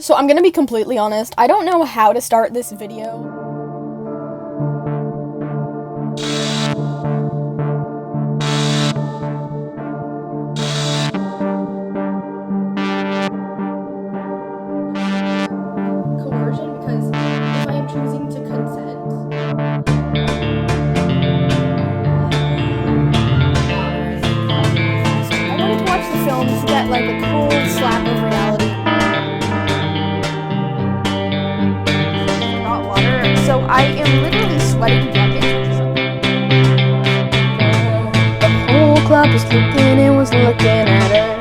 So I'm gonna be completely honest, I don't know how to start this video. Coercion, because if I am choosing to consent. I wanted to watch the film to get like a cool slap of reality. Hot water, so I am literally sweating buckets. The whole club was looking at her.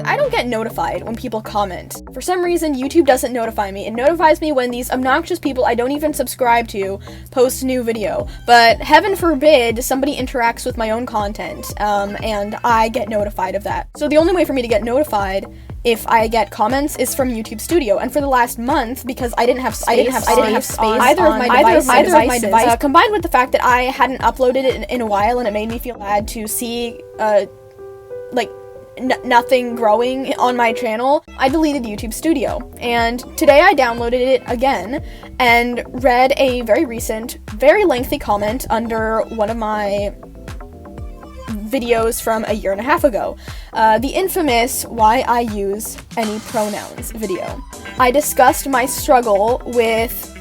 I don't get notified when people comment. For some reason, YouTube doesn't notify me. It notifies me when these obnoxious people I don't even subscribe to post a new video. But heaven forbid somebody interacts with my own content, and I get notified of that. So the only way for me to get notified if I get comments is from YouTube Studio. And for the last month, because I didn't have space on either of my devices, combined with the fact that I hadn't uploaded it in a while, and it made me feel bad to see nothing growing on my channel, I deleted YouTube Studio. And today I downloaded it again and read a very recent, very lengthy comment under one of my videos from a year and a half ago. The infamous Why I Use Any Pronouns video. I discussed my struggle with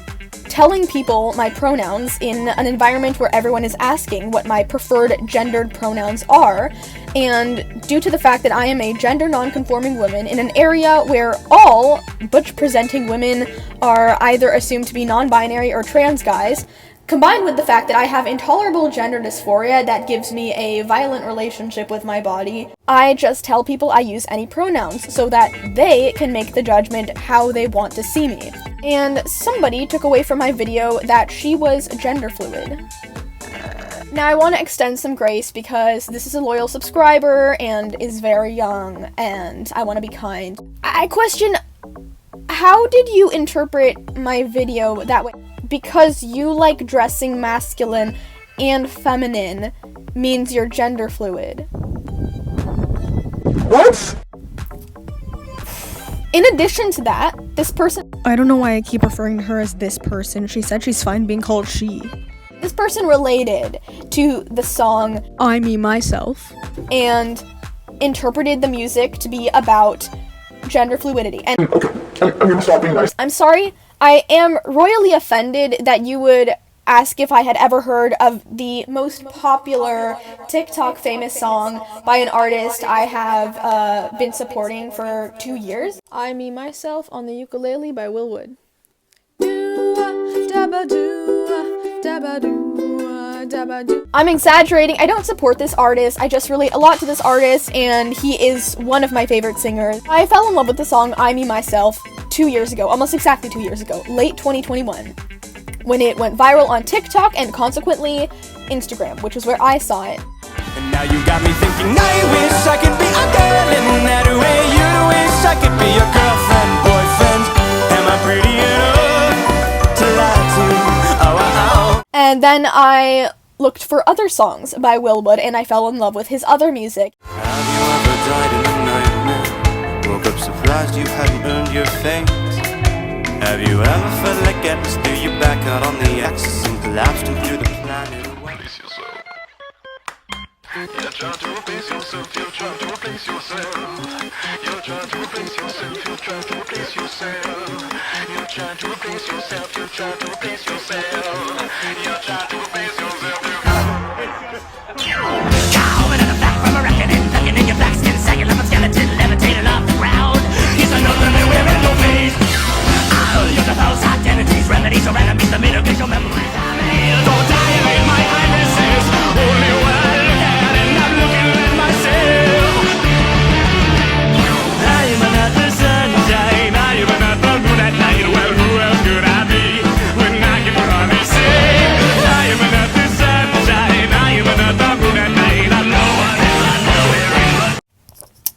telling people my pronouns in an environment where everyone is asking what my preferred gendered pronouns are, and due to the fact that I am a gender non-conforming woman in an area where all butch-presenting women are either assumed to be non-binary or trans guys, combined with the fact that I have intolerable gender dysphoria that gives me a violent relationship with my body, I just tell people I use any pronouns so that they can make the judgment how they want to see me. And somebody took away from my video that she was gender fluid. Now I want to extend some grace because this is a loyal subscriber and is very young and I want to be kind. I question, how did you interpret my video that way? Because you like dressing masculine and feminine means you're gender fluid. What? In addition to that, this person— I don't know why I keep referring to her as this person. She said she's fine being called she. This person related to the song I Me Myself and interpreted the music to be about gender fluidity. And Okay, I'm gonna stop being nice. I'm sorry, I am royally offended that you would ask if I had ever heard of the most popular TikTok famous song by an artist I have been supporting for 2 years. I Me Myself on the Ukulele by Will Wood. I'm exaggerating. I don't support this artist. I just relate a lot to this artist, and he is one of my favorite singers. I fell in love with the song I Me Myself 2 years ago, almost exactly 2 years ago, late 2021, when it went viral on TikTok and consequently Instagram, which is where I saw it. And now you got me thinking, I wish I could be a girl in that way. You wish I could be your girlfriend, boyfriend. Am I pretty enough to lie to? Oh. And then I looked for other songs by Will Wood, and I fell in love with his other music. Have you ever died in a nightmare? Woke up surprised you hadn't earned your fate. Have you ever felt like Atlas threw you back out on the axis and collapsed and threw the planet away? You're trying to replace yourself, you're trying to replace yourself. You're trying to replace yourself, you're trying to replace yourself. You're trying to replace yourself, you're trying to replace yourself. You're trying to replace yourself, Coming in the back from a reckoning, looking in your black skin, sagging like a skeleton, levitating off the ground. He's another man wearing no face. I'll use a false identities, remedies or enemies to mitigate your memories. Don't die in my highnesses, only when I look at it, I'm looking at myself. I am not the sunshine, I am not the moon at night. Well, who else could I be when I can promise it? I am not the sunshine, I am not the moon at night. I'm no one else, I know it.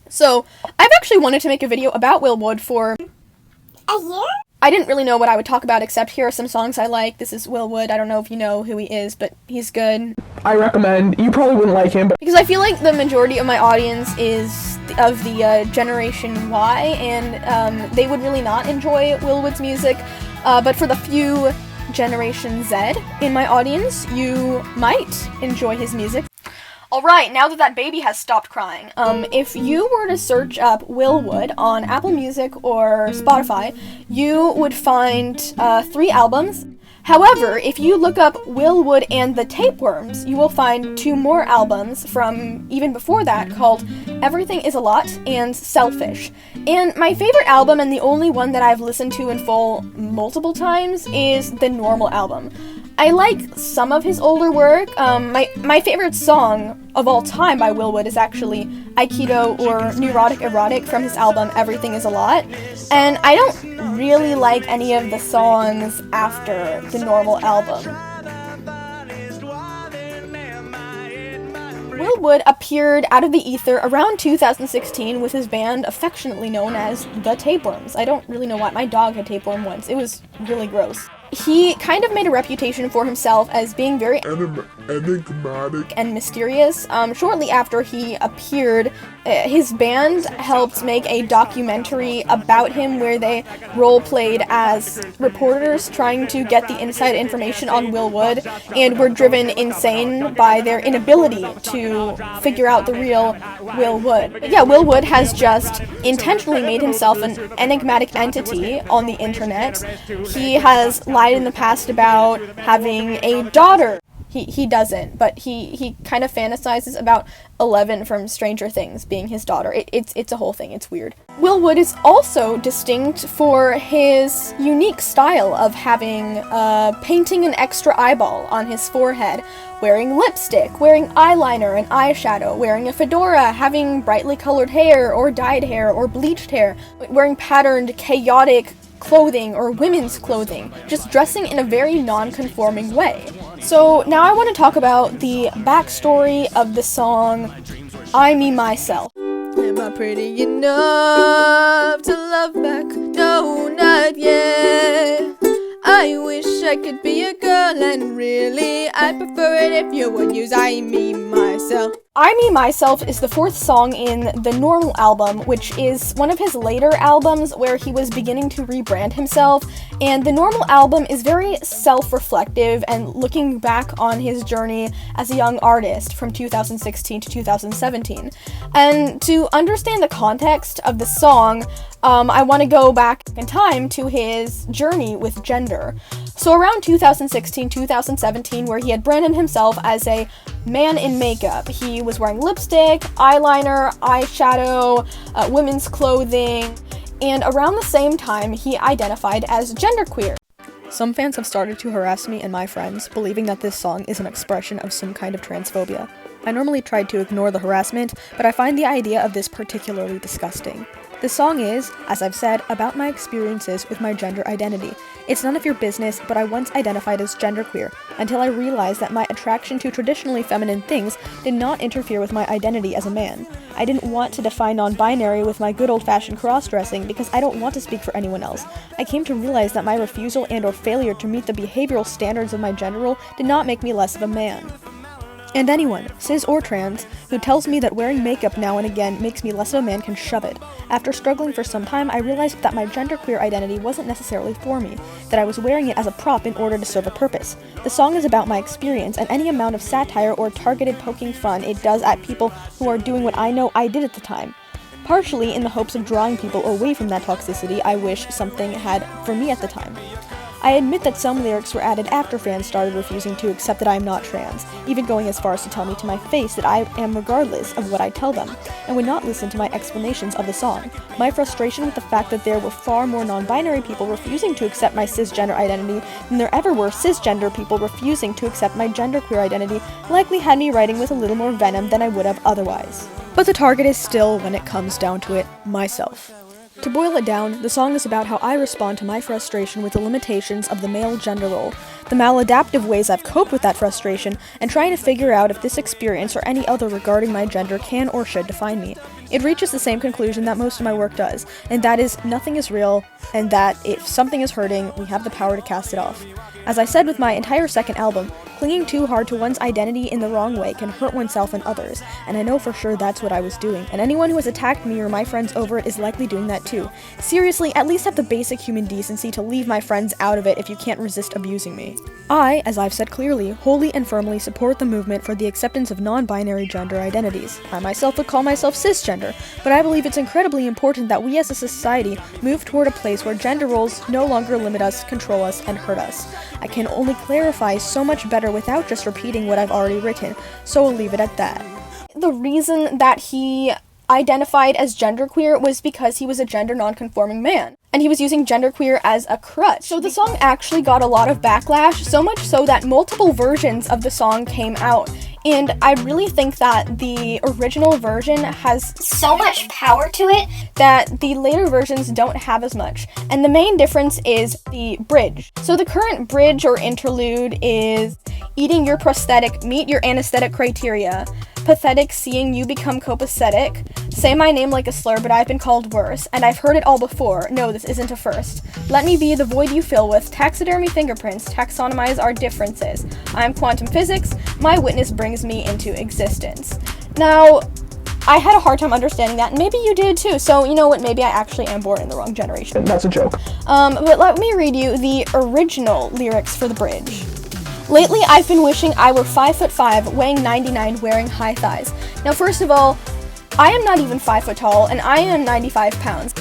So, I've actually wanted to make a video about Will Wood for a year? I didn't really know what I would talk about, except here are some songs I like. This is Will Wood. I don't know if you know who he is, but he's good. I recommend. You probably wouldn't like him, but because I feel like the majority of my audience is of the Generation Y, and they would really not enjoy Will Wood's music. But for the few Generation Z in my audience, you might enjoy his music. Alright, now that baby has stopped crying, if you were to search up Will Wood on Apple Music or Spotify, you would find 3 albums. However, if you look up Will Wood and the Tapeworms, you will find 2 more albums from even before that called Everything Is a Lot and Selfish. And my favorite album, and the only one that I've listened to in full multiple times, is the Normal album. I like some of his older work. My favorite song of all time by Will Wood is actually Aikido or Neurotic Erotic from his album Everything Is a Lot. And I don't really like any of the songs after the Normal album. Will Wood appeared out of the ether around 2016 with his band affectionately known as The Tapeworms. I don't really know why. My dog had tapeworm once. It was really gross. He kind of made a reputation for himself as being very enigmatic and mysterious. Shortly after he appeared, his band helped make a documentary about him where they role-played as reporters trying to get the inside information on Will Wood, and were driven insane by their inability to figure out the real Will Wood. But yeah, Will Wood has just intentionally made himself an enigmatic entity on the internet. He has lied in the past about having a daughter. He doesn't, but he kind of fantasizes about Eleven from Stranger Things being his daughter. It's a whole thing. It's weird. Will Wood is also distinct for his unique style of painting an extra eyeball on his forehead, wearing lipstick, wearing eyeliner and eyeshadow, wearing a fedora, having brightly colored hair or dyed hair or bleached hair, wearing patterned, chaotic clothing or women's clothing, just dressing in a very non-conforming way. So now I want to talk about the backstory of the song I Me Myself. Am I pretty enough to love back? No, not yet. I wish I could be a girl, and really I prefer it if you would use I Me Myself. I Me Myself is the 4th song in the Normal album, which is one of his later albums where he was beginning to rebrand himself, and the Normal album is very self-reflective and looking back on his journey as a young artist from 2016 to 2017. And to understand the context of the song, I want to go back in time to his journey with gender. So around 2016-2017, where he had branded himself as a man in makeup, he was wearing lipstick, eyeliner, eyeshadow, women's clothing, and around the same time, he identified as genderqueer. Some fans have started to harass me and my friends, believing that this song is an expression of some kind of transphobia. I normally tried to ignore the harassment, but I find the idea of this particularly disgusting. The song is, as I've said, about my experiences with my gender identity. It's none of your business, but I once identified as genderqueer, until I realized that my attraction to traditionally feminine things did not interfere with my identity as a man. I didn't want to define non-binary with my good old-fashioned cross-dressing because I don't want to speak for anyone else. I came to realize that my refusal and/or failure to meet the behavioral standards of my gender role did not make me less of a man. And anyone, cis or trans, who tells me that wearing makeup now and again makes me less of a man can shove it. After struggling for some time, I realized that my genderqueer identity wasn't necessarily for me, that I was wearing it as a prop in order to serve a purpose. The song is about my experience, and any amount of satire or targeted poking fun it does at people who are doing what I know I did at the time. Partially in the hopes of drawing people away from that toxicity I wish something had for me at the time. I admit that some lyrics were added after fans started refusing to accept that I am not trans, even going as far as to tell me to my face that I am regardless of what I tell them, and would not listen to my explanations of the song. My frustration with the fact that there were far more non-binary people refusing to accept my cisgender identity than there ever were cisgender people refusing to accept my genderqueer identity likely had me writing with a little more venom than I would have otherwise. But the target is still, when it comes down to it, myself. To boil it down, the song is about how I respond to my frustration with the limitations of the male gender role, the maladaptive ways I've coped with that frustration, and trying to figure out if this experience or any other regarding my gender can or should define me. It reaches the same conclusion that most of my work does, and that is nothing is real, and that if something is hurting, we have the power to cast it off. As I said with my entire second album, clinging too hard to one's identity in the wrong way can hurt oneself and others, and I know for sure that's what I was doing, and anyone who has attacked me or my friends over it is likely doing that too. Seriously, at least have the basic human decency to leave my friends out of it if you can't resist abusing me. I, as I've said clearly, wholly and firmly support the movement for the acceptance of non-binary gender identities. I myself would call myself cisgender, but I believe it's incredibly important that we as a society move toward a place where gender roles no longer limit us, control us, and hurt us. I can only clarify so much better without just repeating what I've already written, so we'll leave it at that. The reason that he identified as genderqueer was because he was a gender non-conforming man, and he was using genderqueer as a crutch. So the song actually got a lot of backlash, so much so that multiple versions of the song came out. And I really think that the original version has so much power to it that the later versions don't have as much. And the main difference is the bridge. So the current bridge or interlude is eating your prosthetic, meet your anesthetic criteria. Pathetic seeing you become copacetic. Say my name like a slur, but I've been called worse, and I've heard it all before. No, this isn't a first. Let me be the void you fill with. Taxidermy fingerprints. Taxonomize our differences. I'm quantum physics. My witness brings me into existence. Now, I had a hard time understanding that, and maybe you did too, so you know what, maybe I actually am born in the wrong generation. That's a joke. But let me read you the original lyrics for the bridge. Lately, I've been wishing I were 5'5", weighing 99, wearing high thighs. Now, first of all, I am not even 5 foot tall, and I am 95 pounds.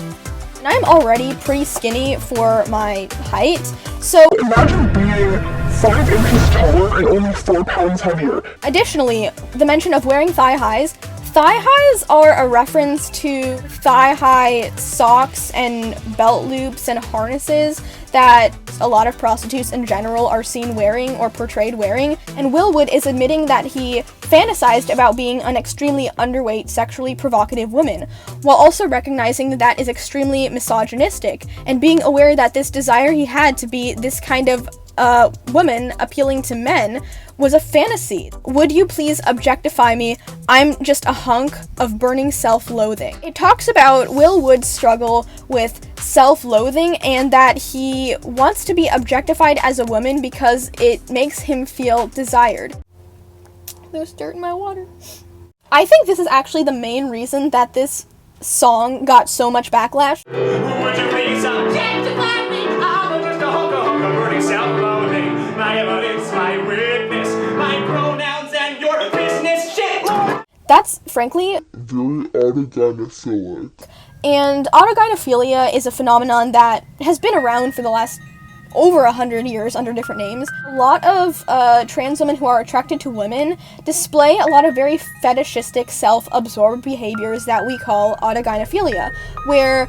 And I'm already pretty skinny for my height, so Imagine being 5 inches taller and only 4 pounds heavier. additionally, the mention of wearing thigh highs. Thigh highs are a reference to thigh-high socks and belt loops and harnesses that a lot of prostitutes in general are seen wearing or portrayed wearing, and Will Wood is admitting that he fantasized about being an extremely underweight, sexually provocative woman, while also recognizing that that is extremely misogynistic, and being aware that this desire he had to be this kind of woman appealing to men was a fantasy. Would you please objectify me? I'm just a hunk of burning self-loathing. It talks about Will Wood's struggle with self-loathing and that he wants to be objectified as a woman because it makes him feel desired. There's dirt in my water. I think this is actually the main reason that this song got so much backlash. Would you please objectify me? I'm just a hunk of burning self-loathing. My evidence, my witness, my pronouns, and your business shit. That's, frankly, very autogynephilic. and autogynephilia is a phenomenon that has been around for the last over 100 years under different names. A lot of trans women who are attracted to women display a lot of very fetishistic, self-absorbed behaviors that we call autogynephilia, where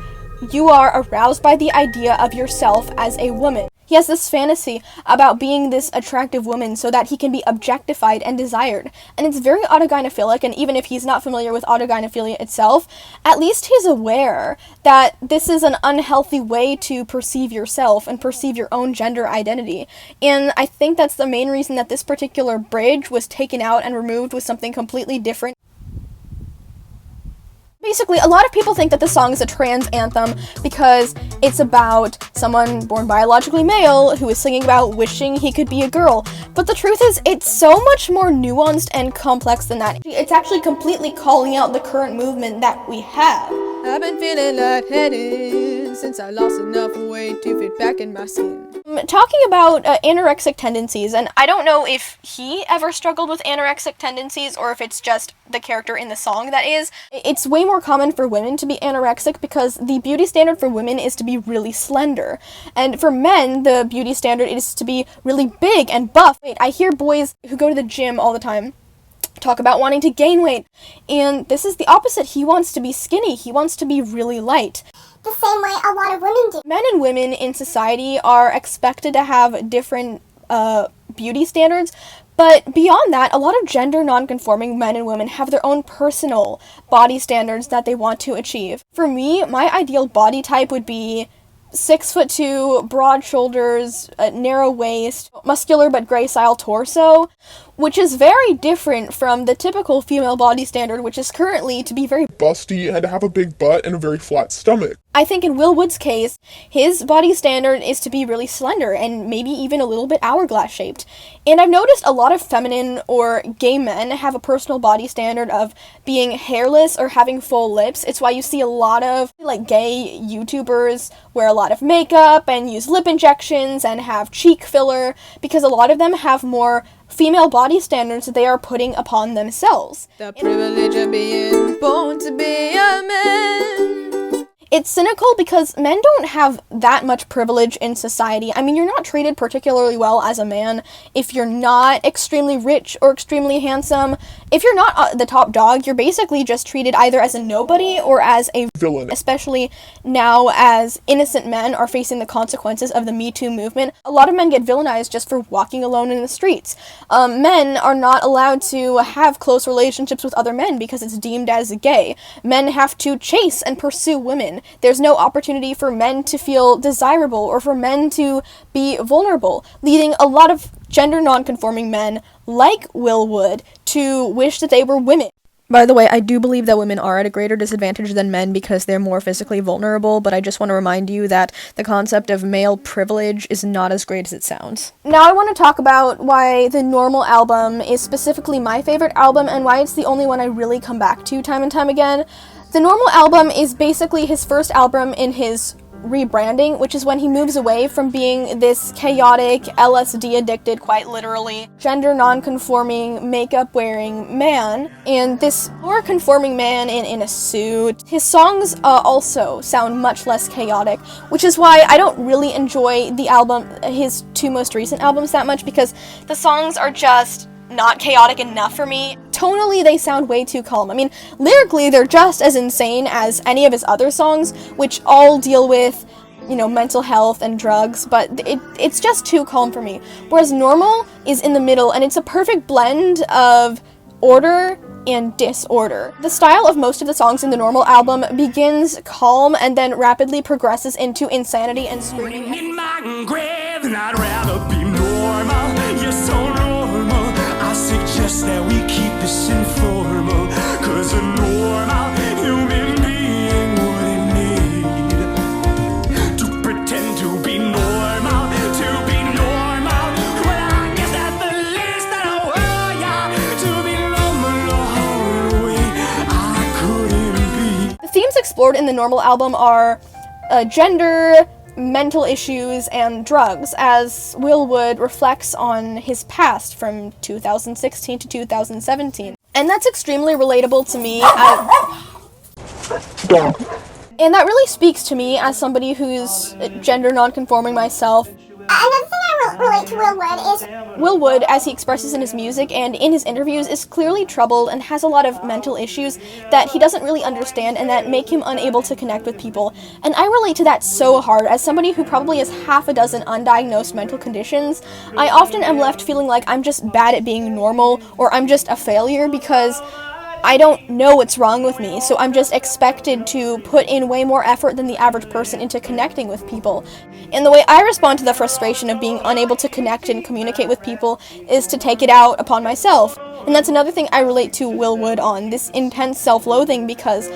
you are aroused by the idea of yourself as a woman. He has this fantasy about being this attractive woman so that he can be objectified and desired. And it's very autogynephilic, and even if he's not familiar with autogynephilia itself, at least he's aware that this is an unhealthy way to perceive yourself and perceive your own gender identity. And I think that's the main reason that this particular bridge was taken out and removed with something completely different. Basically, a lot of people think that this song is a trans anthem because it's about someone born biologically male who is singing about wishing he could be a girl. But the truth is, it's so much more nuanced and complex than that. It's actually completely calling out the current movement that we have. I've been feeling lightheaded since I lost enough weight to fit back in my skin. Talking about anorexic tendencies, and I don't know if he ever struggled with anorexic tendencies or if it's just the character in the song that is. It's way more common for women to be anorexic because the beauty standard for women is to be really slender. And for men, the beauty standard is to be really big and buff. I hear boys who go to the gym all the time talk about wanting to gain weight, and this is the opposite. He wants to be skinny. He wants to be really light. The same way a lot of women do. Men and women in society are expected to have different beauty standards, but beyond that, a lot of gender non-conforming men and women have their own personal body standards that they want to achieve. For me, my ideal body type would be 6'2", broad shoulders, a narrow waist, muscular but gracile torso. which is very different from the typical female body standard, which is currently to be very busty and to have a big butt and a very flat stomach. I think in Will Wood's case, his body standard is to be really slender and maybe even a little bit hourglass shaped. And I've noticed a lot of feminine or gay men have a personal body standard of being hairless or having full lips. It's why you see a lot of like gay YouTubers wear a lot of makeup and use lip injections and have cheek filler, because a lot of them have more female body standards that they are putting upon themselves. The privilege of being born to be a man. It's cynical because men don't have that much privilege in society. I mean, you're not treated particularly well as a man if you're not extremely rich or extremely handsome. If you're not the top dog, you're basically just treated either as a nobody or as a Villain. Especially now as innocent men are facing the consequences of the Me Too movement. A lot of men get villainized just for walking alone in the streets. Men are not allowed to have close relationships with other men because it's deemed as gay. Men have to chase and pursue women. There's no opportunity for men to feel desirable or for men to be vulnerable, leading a lot of gender non-conforming men, like Will Wood, to wish that they were women. By the way, I do believe that women are at a greater disadvantage than men because they're more physically vulnerable, but I just want to remind you that the concept of male privilege is not as great as it sounds. Now I want to talk about why the Normal album is specifically my favorite album and why it's the only one I really come back to time and time again. The Normal album is basically his first album in his rebranding, which is when he moves away from being this chaotic, LSD addicted, quite literally, gender non-conforming, makeup wearing man, and this more conforming man in a suit. His songs also sound much less chaotic, which is why I don't really enjoy the album, his two most recent albums that much, because the songs are just not chaotic enough for me. Tonally, they sound way too calm. I mean, lyrically, they're just as insane as any of his other songs, which all deal with, you know, mental health and drugs, but it's just too calm for me. Whereas Normal is in the middle, and it's a perfect blend of order and disorder. The style of most of the songs in the Normal album begins calm and then rapidly progresses into insanity and screaming. In my grave, and I'd rather be normal. You're so normal. I suggest that we keep this informal, 'cause a normal human being wouldn't need to pretend to be normal, Well, I guess that's the least that I were, yeah, to be normal the way I couldn't be. The themes explored in the Normal album are gender, mental issues, and drugs, as Will Wood reflects on his past from 2016 to 2017. And that's extremely relatable to me. And that really speaks to me as somebody who's gender non-conforming myself. Another thing I relate to Will Wood is Will Wood, as he expresses in his music and in his interviews, is clearly troubled and has a lot of mental issues that he doesn't really understand and that make him unable to connect with people. And I relate to that so hard. As somebody who probably has half a dozen undiagnosed mental conditions, I often am left feeling like I'm just bad at being normal or I'm just a failure because I don't know what's wrong with me, so I'm just expected to put in way more effort than the average person into connecting with people. And the way I respond to the frustration of being unable to connect and communicate with people is to take it out upon myself. And that's another thing I relate to Will Wood on, this intense self-loathing, because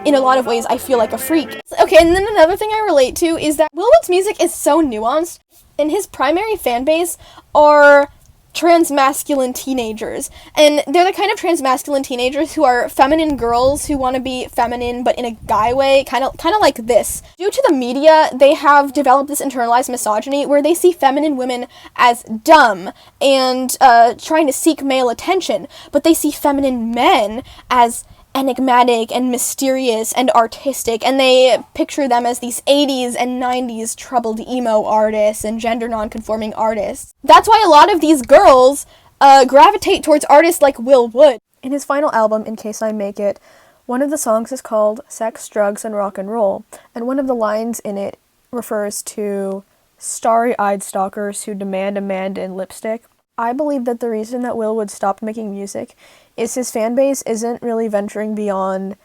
in a lot of ways I feel like a freak. Okay, and then another thing I relate to is that Will Wood's music is so nuanced, and his primary fan base are transmasculine teenagers, and they're the kind of transmasculine teenagers who are feminine girls who want to be feminine but in a guy way, kind of like this. Due to the media, they have developed this internalized misogyny where they see feminine women as dumb and trying to seek male attention, but they see feminine men as enigmatic and mysterious and artistic, and they picture them as these 80s and 90s troubled emo artists and gender non-conforming artists. That's why a lot of these girls gravitate towards artists like Will Wood. In his final album, In Case I Make It, one of the songs is called Sex, Drugs, and Rock and Roll, and one of the lines in it refers to starry-eyed stalkers who demand a man in lipstick. I believe that the reason that Will Wood stopped making music is his fan base isn't really venturing beyond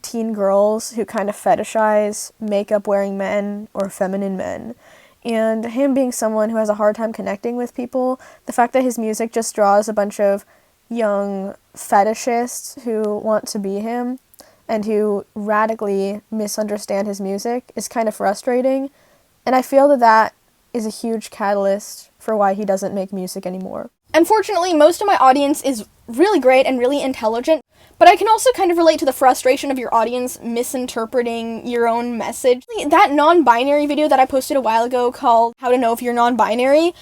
teen girls who kind of fetishize makeup-wearing men or feminine men. and him being someone who has a hard time connecting with people, the fact that his music just draws a bunch of young fetishists who want to be him and who radically misunderstand his music is kind of frustrating, and I feel that that is a huge catalyst for why he doesn't make music anymore. Unfortunately, most of my audience is really great and really intelligent, but I can also kind of relate to the frustration of your audience misinterpreting your own message. That non-binary video that I posted a while ago called How to Know If You're Non-Binary,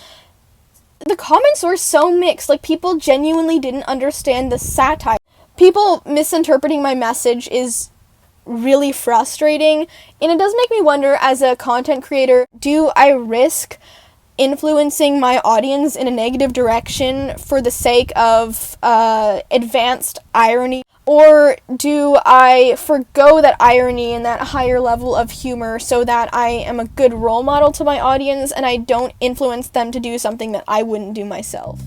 the comments were so mixed. Like, people genuinely didn't understand the satire. People misinterpreting my message is really frustrating, and it does make me wonder, as a content creator, do I risk influencing my audience in a negative direction for the sake of advanced irony? Or do I forgo that irony and that higher level of humor so that I am a good role model to my audience and I don't influence them to do something that I wouldn't do myself?